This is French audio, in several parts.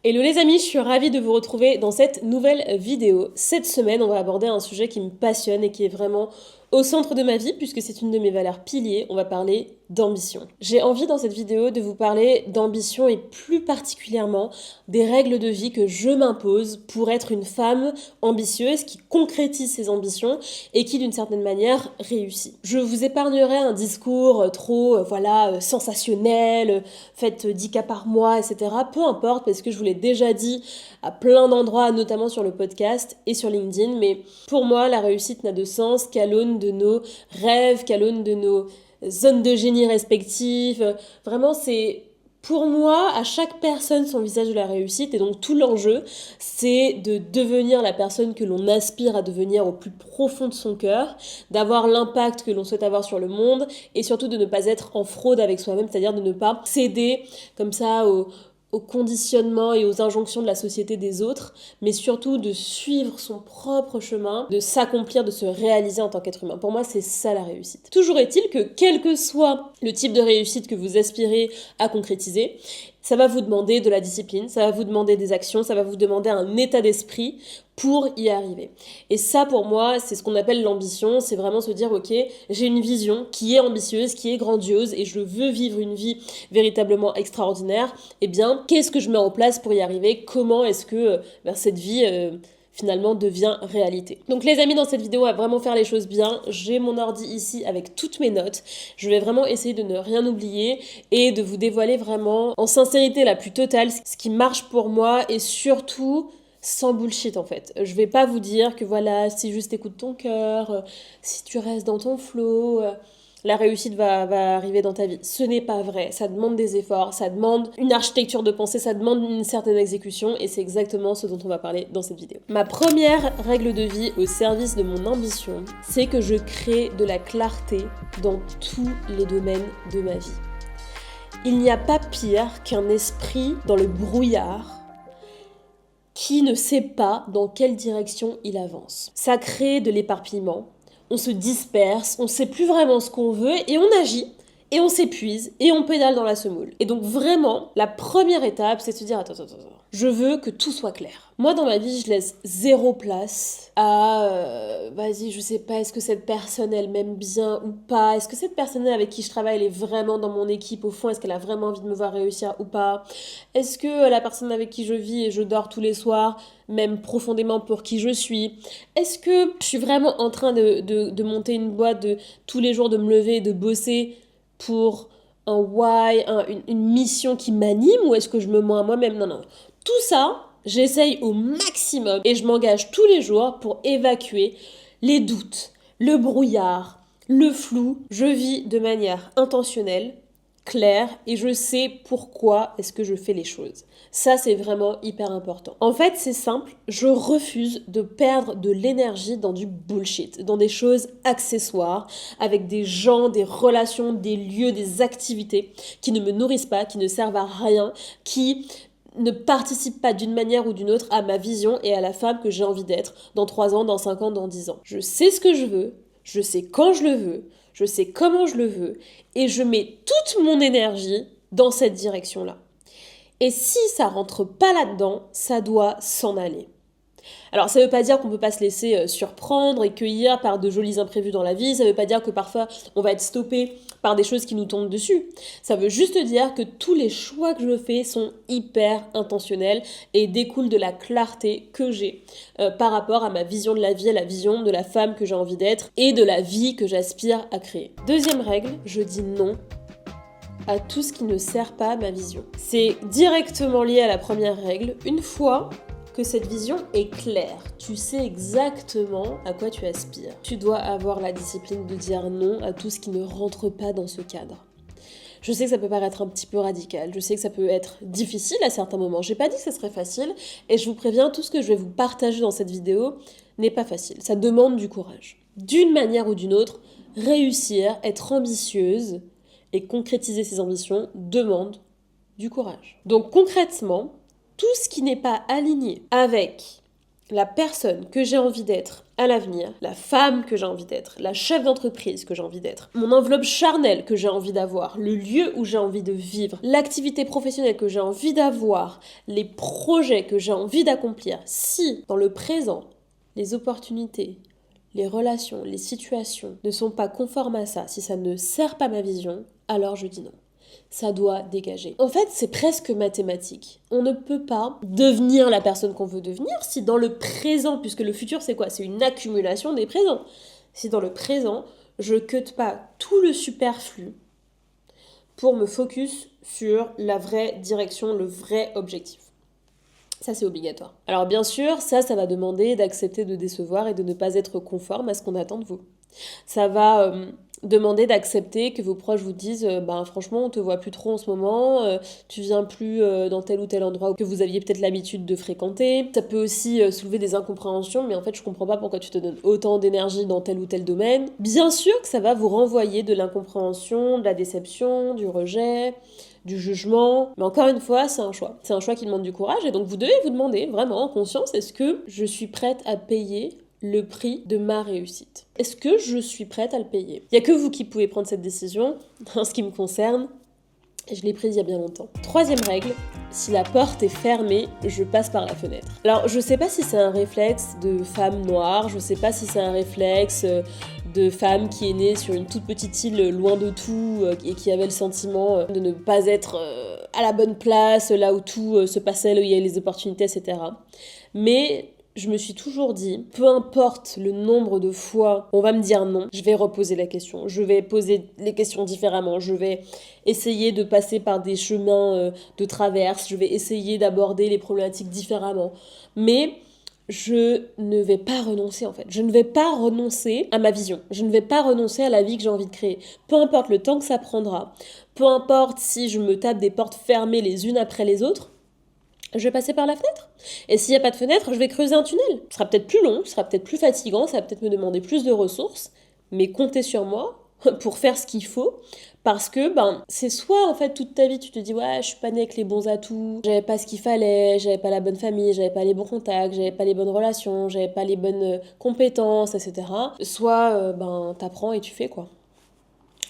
Hello les amis, je suis ravie de vous retrouver dans cette nouvelle vidéo. Cette semaine, on va aborder un sujet qui me passionne et qui est vraiment au centre de ma vie puisque c'est une de mes valeurs piliers. On va parler d'ambition. J'ai envie dans cette vidéo de vous parler d'ambition et plus particulièrement des règles de vie que je m'impose pour être une femme ambitieuse qui concrétise ses ambitions et qui d'une certaine manière réussit. Je vous épargnerai un discours trop sensationnel, faites 10 cas par mois, etc. Peu importe parce que je vous l'ai déjà dit à plein d'endroits, notamment sur le podcast et sur LinkedIn, mais pour moi la réussite n'a de sens qu'à l'aune de nos rêves, qu'à l'aune de nos zones de génie respectives. Vraiment, c'est pour moi, à chaque personne son visage de la réussite, et donc tout l'enjeu, c'est de devenir la personne que l'on aspire à devenir au plus profond de son cœur, d'avoir l'impact que l'on souhaite avoir sur le monde, et surtout de ne pas être en fraude avec soi-même, c'est-à-dire de ne pas céder comme ça au conditionnement et aux injonctions de la société des autres, mais surtout de suivre son propre chemin, de s'accomplir, de se réaliser en tant qu'être humain. Pour moi, c'est ça la réussite. Toujours est-il que quel que soit le type de réussite que vous aspirez à concrétiser, ça va vous demander de la discipline, ça va vous demander des actions, ça va vous demander un état d'esprit pour y arriver. Et ça, pour moi, c'est ce qu'on appelle l'ambition, c'est vraiment se dire, ok, j'ai une vision qui est ambitieuse, qui est grandiose, et je veux vivre une vie véritablement extraordinaire. Eh bien, qu'est-ce que je mets en place pour y arriver? Comment est-ce que cette vie finalement devient réalité. Donc les amis, dans cette vidéo, on va vraiment faire les choses bien. J'ai mon ordi ici avec toutes mes notes. Je vais vraiment essayer de ne rien oublier et de vous dévoiler vraiment en sincérité la plus totale ce qui marche pour moi et surtout sans bullshit en fait. Je vais pas vous dire que voilà, si juste écoute ton cœur, si tu restes dans ton flow, la réussite va arriver dans ta vie. Ce n'est pas vrai. Ça demande des efforts, ça demande une architecture de pensée, ça demande une certaine exécution et c'est exactement ce dont on va parler dans cette vidéo. Ma première règle de vie au service de mon ambition, c'est que je crée de la clarté dans tous les domaines de ma vie. Il n'y a pas pire qu'un esprit dans le brouillard qui ne sait pas dans quelle direction il avance. Ça crée de l'éparpillement, on se disperse, on ne sait plus vraiment ce qu'on veut et on agit. Et on s'épuise, et on pédale dans la semoule. Et donc vraiment, la première étape, c'est de se dire, attends, je veux que tout soit clair. Moi, dans ma vie, je laisse zéro place à, vas-y, je sais pas, est-ce que cette personne, elle m'aime bien ou pas? Est-ce que cette personne avec qui je travaille, elle est vraiment dans mon équipe au fond? Est-ce qu'elle a vraiment envie de me voir réussir ou pas? Est-ce que la personne avec qui je vis et je dors tous les soirs m'aime profondément pour qui je suis? Est-ce que je suis vraiment en train de monter une boîte, de tous les jours de me lever et de bosser pour un why, une mission qui m'anime ou est-ce que je me mens à moi-même? Non. Tout ça, j'essaye au maximum et je m'engage tous les jours pour évacuer les doutes, le brouillard, le flou. Je vis de manière intentionnelle, claire et je sais pourquoi est-ce que je fais les choses. Ça, c'est vraiment hyper important. En fait, c'est simple, je refuse de perdre de l'énergie dans du bullshit, dans des choses accessoires, avec des gens, des relations, des lieux, des activités qui ne me nourrissent pas, qui ne servent à rien, qui ne participent pas d'une manière ou d'une autre à ma vision et à la femme que j'ai envie d'être dans 3 ans, dans 5 ans, dans 10 ans. Je sais ce que je veux, je sais quand je le veux, je sais comment je le veux et je mets toute mon énergie dans cette direction-là. Et si ça rentre pas là-dedans, ça doit s'en aller. Alors ça veut pas dire qu'on peut pas se laisser surprendre et cueillir par de jolis imprévus dans la vie, ça veut pas dire que parfois on va être stoppé par des choses qui nous tombent dessus. Ça veut juste dire que tous les choix que je fais sont hyper intentionnels et découlent de la clarté que j'ai par rapport à ma vision de la vie, à la vision de la femme que j'ai envie d'être et de la vie que j'aspire à créer. Deuxième règle, je dis non à tout ce qui ne sert pas à ma vision. C'est directement lié à la première règle. Une fois que cette vision est claire, tu sais exactement à quoi tu aspires. Tu dois avoir la discipline de dire non à tout ce qui ne rentre pas dans ce cadre. Je sais que ça peut paraître un petit peu radical, je sais que ça peut être difficile à certains moments. J'ai pas dit que ça serait facile et je vous préviens, tout ce que je vais vous partager dans cette vidéo n'est pas facile. Ça demande du courage. D'une manière ou d'une autre, réussir, être ambitieuse et concrétiser ses ambitions demande du courage. Donc concrètement, tout ce qui n'est pas aligné avec la personne que j'ai envie d'être à l'avenir, la femme que j'ai envie d'être, la chef d'entreprise que j'ai envie d'être, mon enveloppe charnelle que j'ai envie d'avoir, le lieu où j'ai envie de vivre, l'activité professionnelle que j'ai envie d'avoir, les projets que j'ai envie d'accomplir, si dans le présent, les opportunités, les relations, les situations ne sont pas conformes à ça, si ça ne sert pas ma vision, alors je dis non. Ça doit dégager. En fait, c'est presque mathématique. On ne peut pas devenir la personne qu'on veut devenir si dans le présent, puisque le futur c'est quoi? C'est une accumulation des présents. Si dans le présent, je cut pas tout le superflu pour me focus sur la vraie direction, le vrai objectif. Ça, c'est obligatoire. Alors bien sûr, ça va demander d'accepter de décevoir et de ne pas être conforme à ce qu'on attend de vous. Ça va demander d'accepter que vos proches vous disent franchement, on te voit plus trop en ce moment, tu viens plus dans tel ou tel endroit que vous aviez peut-être l'habitude de fréquenter. Ça peut aussi soulever des incompréhensions, mais en fait, je comprends pas pourquoi tu te donnes autant d'énergie dans tel ou tel domaine. Bien sûr que ça va vous renvoyer de l'incompréhension, de la déception, du rejet, du jugement, mais encore une fois, c'est un choix. C'est un choix qui demande du courage, et donc vous devez vous demander, vraiment en conscience, est-ce que je suis prête à payer le prix de ma réussite? Est-ce que je suis prête à le payer? Il n'y a que vous qui pouvez prendre cette décision. En ce qui me concerne, je l'ai prise il y a bien longtemps. Troisième règle, si la porte est fermée, je passe par la fenêtre. Alors, je sais pas si c'est un réflexe de femme noire, je sais pas si c'est un réflexe de femme qui est née sur une toute petite île loin de tout et qui avait le sentiment de ne pas être à la bonne place, là où tout se passait, là où il y avait les opportunités, etc. Mais je me suis toujours dit, peu importe le nombre de fois on va me dire non, je vais reposer la question, je vais poser les questions différemment, je vais essayer de passer par des chemins de traverse, je vais essayer d'aborder les problématiques différemment. Mais je ne vais pas renoncer en fait. Je ne vais pas renoncer à ma vision. Je ne vais pas renoncer à la vie que j'ai envie de créer. Peu importe le temps que ça prendra, peu importe si je me tape des portes fermées les unes après les autres, je vais passer par la fenêtre. Et s'il n'y a pas de fenêtre, je vais creuser un tunnel. Ce sera peut-être plus long, ce sera peut-être plus fatigant, ça va peut-être me demander plus de ressources, mais comptez sur moi pour faire ce qu'il faut, parce que c'est soit en fait toute ta vie tu te dis ouais je suis pas née avec les bons atouts, j'avais pas ce qu'il fallait, j'avais pas la bonne famille, j'avais pas les bons contacts, j'avais pas les bonnes relations, j'avais pas les bonnes compétences, etc. Soit t'apprends et tu fais quoi.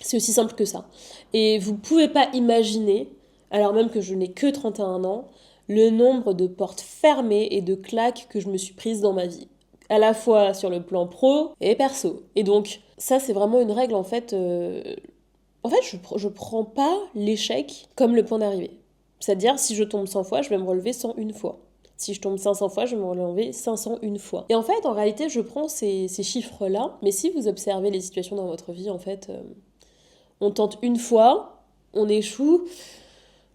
C'est aussi simple que ça. Et vous pouvez pas imaginer, alors même que je n'ai que 31 ans, le nombre de portes fermées et de claques que je me suis prise dans ma vie. À la fois sur le plan pro et perso. Et donc, ça, c'est vraiment une règle, en fait. Je prends pas l'échec comme le point d'arrivée. C'est-à-dire, si je tombe 100 fois, je vais me relever 101 fois. Si je tombe 500 fois, je vais me relever 501 fois. Et en fait, en réalité, je prends ces chiffres-là, mais si vous observez les situations dans votre vie, en fait, on tente une fois, on échoue.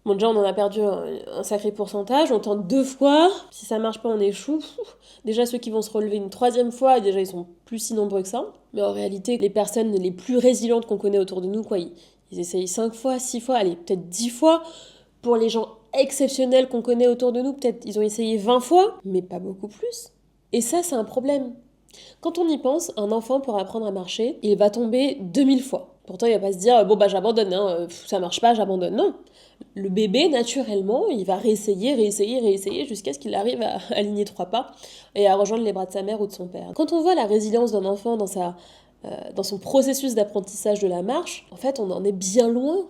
Bon, déjà, on en a perdu un sacré pourcentage. On tente 2 fois. Si ça marche pas, on échoue. Déjà, ceux qui vont se relever une 3e fois, déjà, ils sont plus si nombreux que ça. Mais en réalité, les personnes les plus résilientes qu'on connaît autour de nous, ils essayent 5 fois, 6 fois, allez, peut-être 10 fois. Pour les gens exceptionnels qu'on connaît autour de nous, peut-être ils ont essayé 20 fois, mais pas beaucoup plus. Et ça, c'est un problème. Quand on y pense, un enfant pour apprendre à marcher, il va tomber 2000 fois. Pourtant, il va pas se dire j'abandonne, ça marche pas, j'abandonne. Non. Le bébé, naturellement, il va réessayer jusqu'à ce qu'il arrive à aligner 3 pas et à rejoindre les bras de sa mère ou de son père. Quand on voit la résilience d'un enfant dans son processus d'apprentissage de la marche, en fait, on en est bien loin,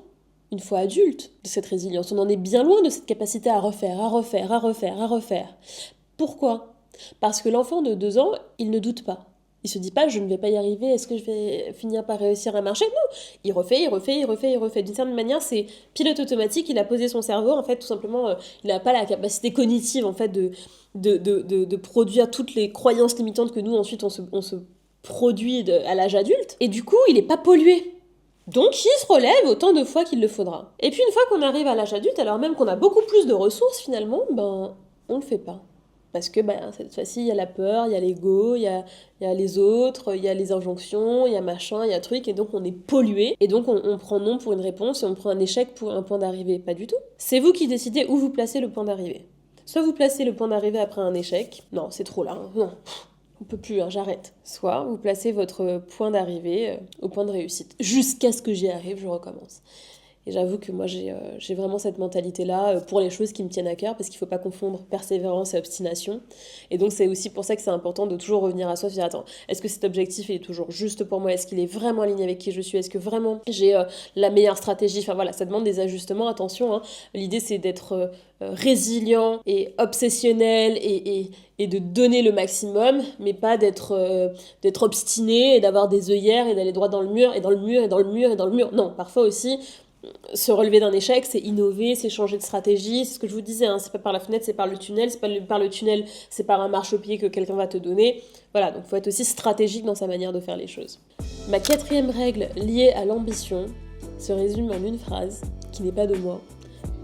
une fois adulte, de cette résilience. On en est bien loin de cette capacité à refaire. Pourquoi ? Parce que l'enfant de 2 ans, il ne doute pas. Il se dit pas, je ne vais pas y arriver, est-ce que je vais finir par réussir à marcher? Non, il refait. D'une certaine manière, c'est pilote automatique, il a posé son cerveau, en fait, tout simplement, il n'a pas la capacité cognitive, en fait, de produire toutes les croyances limitantes que nous, ensuite, on se produit à l'âge adulte. Et du coup, il n'est pas pollué. Donc, il se relève autant de fois qu'il le faudra. Et puis, une fois qu'on arrive à l'âge adulte, alors même qu'on a beaucoup plus de ressources, finalement, on le fait pas. Parce que cette fois-ci, il y a la peur, il y a l'ego, il y a les autres, il y a les injonctions, il y a machin, il y a truc, et donc on est pollué. Et donc on prend non pour une réponse et on prend un échec pour un point d'arrivée. Pas du tout. C'est vous qui décidez où vous placez le point d'arrivée. Soit vous placez le point d'arrivée après un échec. Non, c'est trop là. Non, on peut plus, j'arrête. Soit vous placez votre point d'arrivée au point de réussite. Jusqu'à ce que j'y arrive, je recommence. Et j'avoue que moi, j'ai vraiment cette mentalité-là pour les choses qui me tiennent à cœur, parce qu'il ne faut pas confondre persévérance et obstination. Et donc, c'est aussi pour ça que c'est important de toujours revenir à soi, se dire, attends, est-ce que cet objectif est toujours juste pour moi? Est-ce qu'il est vraiment aligné avec qui je suis? Est-ce que vraiment j'ai la meilleure stratégie? Enfin voilà, ça demande des ajustements, attention, hein. L'idée, c'est d'être résilient et obsessionnel et de donner le maximum, mais pas d'être obstiné et d'avoir des œillères et d'aller droit dans le mur, et dans le mur, et dans le mur, et dans le mur. Non, parfois aussi, se relever d'un échec, c'est innover, c'est changer de stratégie, c'est ce que je vous disais, hein, c'est pas par la fenêtre, c'est par le tunnel, c'est pas par le tunnel, c'est par un marchepied que quelqu'un va te donner. Voilà, donc il faut être aussi stratégique dans sa manière de faire les choses. Ma 4e règle liée à l'ambition se résume en une phrase, qui n'est pas de moi,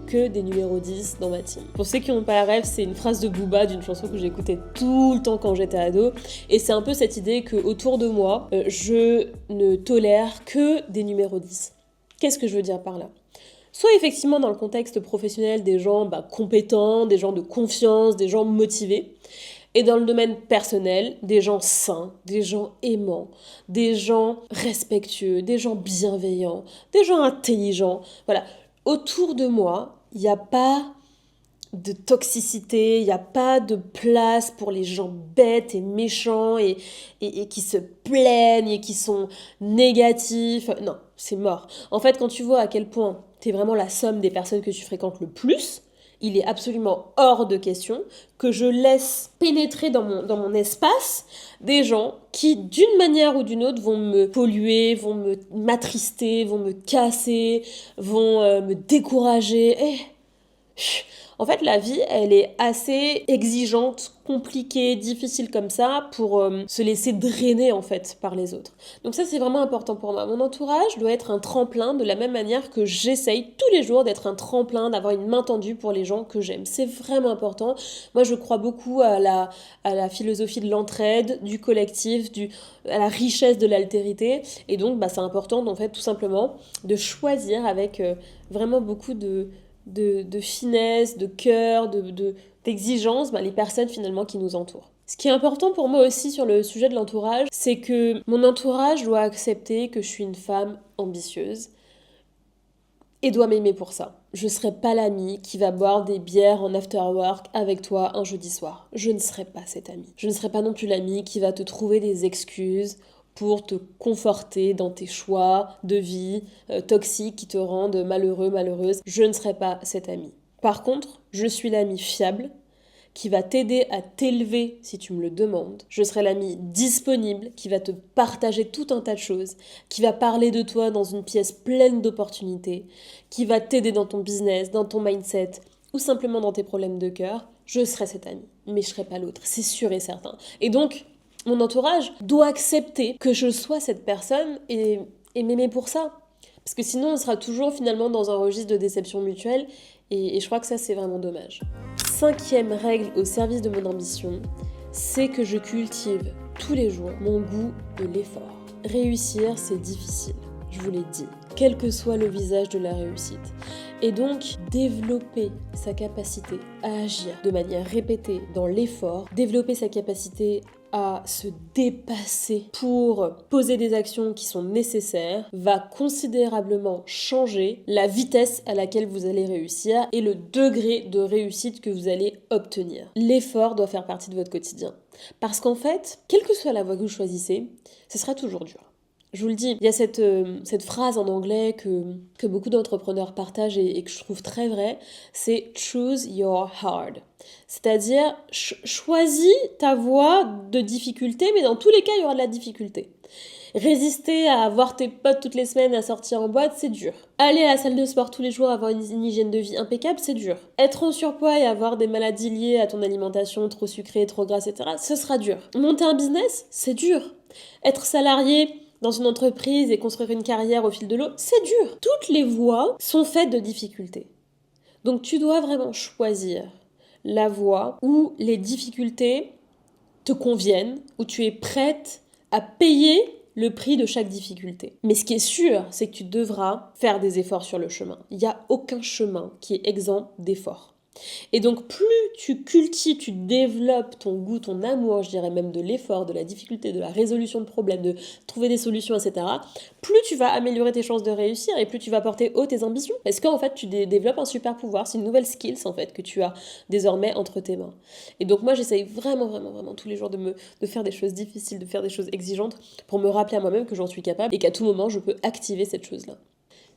que des numéros 10 dans ma team. Pour ceux qui n'ont pas la rêve, c'est une phrase de Booba d'une chanson que j'écoutais tout le temps quand j'étais ado, et c'est un peu cette idée que autour de moi, je ne tolère que des numéros 10. Qu'est-ce que je veux dire par là? Soit effectivement dans le contexte professionnel des gens compétents, des gens de confiance, des gens motivés, et dans le domaine personnel, des gens sains, des gens aimants, des gens respectueux, des gens bienveillants, des gens intelligents. Voilà, autour de moi, il n'y a pas de toxicité, il n'y a pas de place pour les gens bêtes et méchants et qui se plaignent et qui sont négatifs. Non, c'est mort. En fait, quand tu vois à quel point tu es vraiment la somme des personnes que tu fréquentes le plus, il est absolument hors de question que je laisse pénétrer dans mon espace des gens qui, d'une manière ou d'une autre, vont me polluer, vont m'attrister, vont me casser, vont me décourager. En fait, la vie, elle est assez exigeante, compliquée, difficile comme ça pour se laisser drainer en fait par les autres. Donc ça, c'est vraiment important pour moi. Mon entourage doit être un tremplin de la même manière que j'essaye tous les jours d'être un tremplin, d'avoir une main tendue pour les gens que j'aime. C'est vraiment important. Moi, je crois beaucoup à la philosophie de l'entraide, du collectif, à la richesse de l'altérité. Et donc, c'est important, en fait, tout simplement, de choisir avec vraiment beaucoup de finesse, de cœur, d'exigence, les personnes finalement qui nous entourent. Ce qui est important pour moi aussi sur le sujet de l'entourage, c'est que mon entourage doit accepter que je suis une femme ambitieuse et doit m'aimer pour ça. Je ne serai pas l'amie qui va boire des bières en after work avec toi un jeudi soir. Je ne serai pas cette amie. Je ne serai pas non plus l'amie qui va te trouver des excuses pour te conforter dans tes choix de vie toxiques qui te rendent malheureux, malheureuse. Je ne serai pas cette amie. Par contre, je suis l'amie fiable qui va t'aider à t'élever si tu me le demandes. Je serai l'amie disponible qui va te partager tout un tas de choses, qui va parler de toi dans une pièce pleine d'opportunités, qui va t'aider dans ton business, dans ton mindset ou simplement dans tes problèmes de cœur. Je serai cette amie, mais je serai pas l'autre, c'est sûr et certain. Et donc, mon entourage doit accepter que je sois cette personne et m'aimer pour ça. Parce que sinon, on sera toujours finalement dans un registre de déception mutuelle et je crois que ça, c'est vraiment dommage. 5e règle au service de mon ambition, c'est que je cultive tous les jours mon goût de l'effort. Réussir, c'est difficile, je vous l'ai dit, quel que soit le visage de la réussite. Et donc, développer sa capacité à agir de manière répétée dans l'effort, développer sa capacité à se dépasser pour poser des actions qui sont nécessaires, va considérablement changer la vitesse à laquelle vous allez réussir et le degré de réussite que vous allez obtenir. L'effort doit faire partie de votre quotidien. Parce qu'en fait, quelle que soit la voie que vous choisissez, ce sera toujours dur. Je vous le dis, il y a cette phrase en anglais que beaucoup d'entrepreneurs partagent et que je trouve très vraie, c'est « choose your hard ». C'est-à-dire, choisis ta voie de difficulté, mais dans tous les cas, il y aura de la difficulté. Résister à voir tes potes toutes les semaines, à sortir en boîte, c'est dur. Aller à la salle de sport tous les jours, avoir une hygiène de vie impeccable, c'est dur. Être en surpoids et avoir des maladies liées à ton alimentation, trop sucrée, trop grasse, etc., ce sera dur. Monter un business, c'est dur. Être salarié dans une entreprise et construire une carrière au fil de l'eau, c'est dur. Toutes les voies sont faites de difficultés. Donc tu dois vraiment choisir la voie où les difficultés te conviennent, où tu es prête à payer le prix de chaque difficulté. Mais ce qui est sûr, c'est que tu devras faire des efforts sur le chemin. Il n'y a aucun chemin qui est exempt d'efforts. Et donc plus tu cultives, tu développes ton goût, ton amour, je dirais même de l'effort, de la difficulté, de la résolution de problèmes, de trouver des solutions, etc., plus tu vas améliorer tes chances de réussir et plus tu vas porter haut tes ambitions. Parce qu'en fait, tu développes un super pouvoir, c'est une nouvelle skills en fait que tu as désormais entre tes mains. Et donc moi, j'essaye vraiment tous les jours de faire des choses difficiles, de faire des choses exigeantes pour me rappeler à moi-même que j'en suis capable et qu'à tout moment, je peux activer cette chose-là.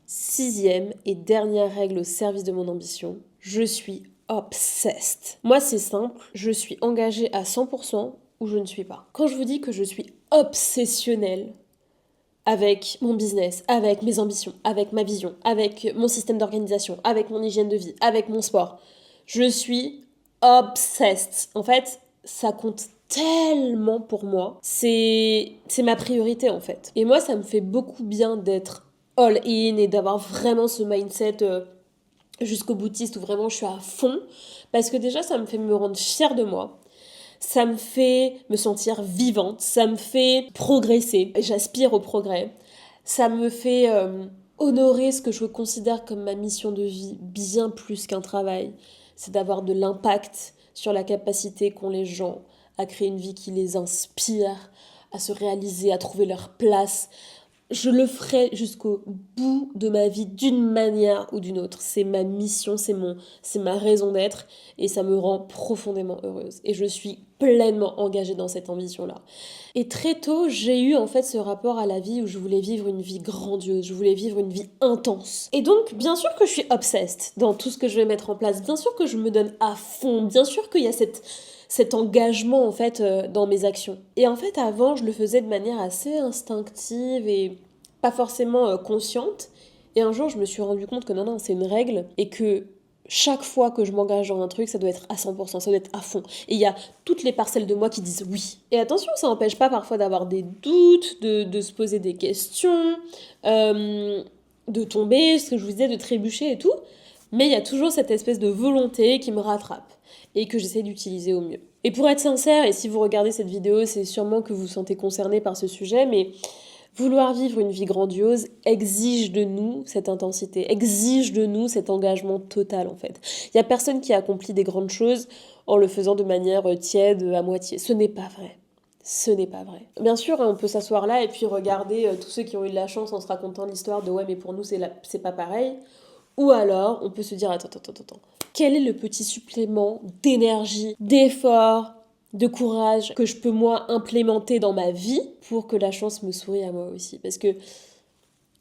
6e et dernière règle au service de mon ambition, je suis obsessed. Moi, c'est simple, je suis engagée à 100% ou je ne suis pas. Quand je vous dis que je suis obsessionnelle avec mon business, avec mes ambitions, avec ma vision, avec mon système d'organisation, avec mon hygiène de vie, avec mon sport, je suis obsessed. En fait, ça compte tellement pour moi. C'est ma priorité en fait. Et moi, ça me fait beaucoup bien d'être all-in et d'avoir vraiment ce mindset jusqu'au boutiste où vraiment je suis à fond. Parce que déjà, ça me fait me rendre fière de moi. Ça me fait me sentir vivante. Ça me fait progresser. J'aspire au progrès. Ça me fait honorer ce que je considère comme ma mission de vie bien plus qu'un travail. C'est d'avoir de l'impact sur la capacité qu'ont les gens à créer une vie qui les inspire, à se réaliser, à trouver leur place. Je le ferai jusqu'au bout de ma vie d'une manière ou d'une autre. C'est ma mission, c'est ma raison d'être et ça me rend profondément heureuse. Et je suis pleinement engagée dans cette ambition-là. Et très tôt, j'ai eu en fait ce rapport à la vie où je voulais vivre une vie grandiose, je voulais vivre une vie intense. Et donc, bien sûr que je suis obsessed dans tout ce que je vais mettre en place, bien sûr que je me donne à fond, bien sûr qu'il y a cet engagement en fait dans mes actions. Et en fait avant je le faisais de manière assez instinctive et pas forcément consciente. Et un jour je me suis rendu compte que non c'est une règle et que chaque fois que je m'engage dans un truc ça doit être à 100%, ça doit être à fond. Et il y a toutes les parcelles de moi qui disent oui. Et attention, ça n'empêche pas parfois d'avoir des doutes, de se poser des questions, de tomber, ce que je vous disais, de trébucher et tout. Mais il y a toujours cette espèce de volonté qui me rattrape et que j'essaie d'utiliser au mieux. Et pour être sincère, et si vous regardez cette vidéo, c'est sûrement que vous vous sentez concerné par ce sujet, mais vouloir vivre une vie grandiose exige de nous cette intensité, exige de nous cet engagement total en fait. Il n'y a personne qui accomplit des grandes choses en le faisant de manière tiède, à moitié. Ce n'est pas vrai. Ce n'est pas vrai. Bien sûr, on peut s'asseoir là et puis regarder tous ceux qui ont eu de la chance en se racontant l'histoire de « ouais, mais pour nous, c'est pas pareil ». Ou alors, on peut se dire « attends. Quel est le petit supplément d'énergie, d'effort, de courage que je peux moi implémenter dans ma vie pour que la chance me sourie à moi aussi ?» Parce que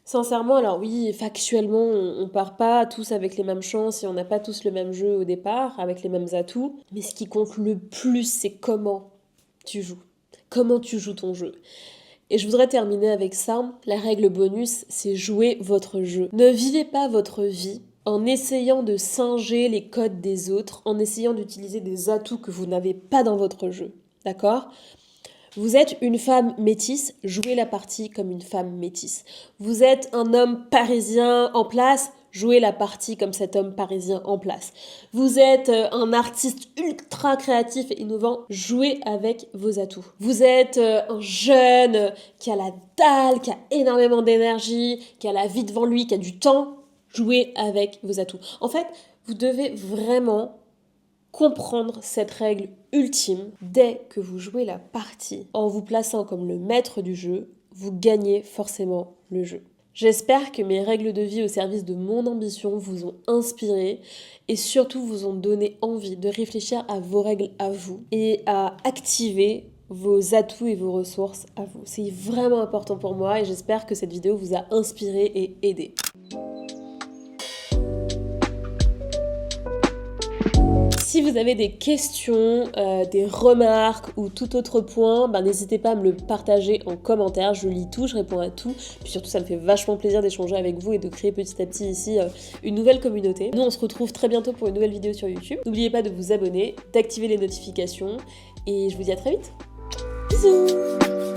sincèrement, alors oui, factuellement, on part pas tous avec les mêmes chances et on n'a pas tous le même jeu au départ, avec les mêmes atouts. Mais ce qui compte le plus, c'est comment tu joues. Comment tu joues ton jeu. Et je voudrais terminer avec ça. La règle bonus, c'est jouer votre jeu. Ne vivez pas votre vie en essayant de singer les codes des autres, en essayant d'utiliser des atouts que vous n'avez pas dans votre jeu. D'accord ? Vous êtes une femme métisse, jouez la partie comme une femme métisse. Vous êtes un homme parisien en place, jouez la partie comme cet homme parisien en place. Vous êtes un artiste ultra créatif et innovant, jouez avec vos atouts. Vous êtes un jeune qui a la dalle, qui a énormément d'énergie, qui a la vie devant lui, qui a du temps, jouez avec vos atouts. En fait, vous devez vraiment comprendre cette règle ultime. Dès que vous jouez la partie en vous plaçant comme le maître du jeu, vous gagnez forcément le jeu. J'espère que mes règles de vie au service de mon ambition vous ont inspiré et surtout vous ont donné envie de réfléchir à vos règles à vous et à activer vos atouts et vos ressources à vous. C'est vraiment important pour moi et j'espère que cette vidéo vous a inspiré et aidé. Si vous avez des questions, des remarques ou tout autre point, n'hésitez pas à me le partager en commentaire. Je lis tout, je réponds à tout. Puis surtout, ça me fait vachement plaisir d'échanger avec vous et de créer petit à petit ici une nouvelle communauté. Nous, on se retrouve très bientôt pour une nouvelle vidéo sur YouTube. N'oubliez pas de vous abonner, d'activer les notifications et je vous dis à très vite. Bisous!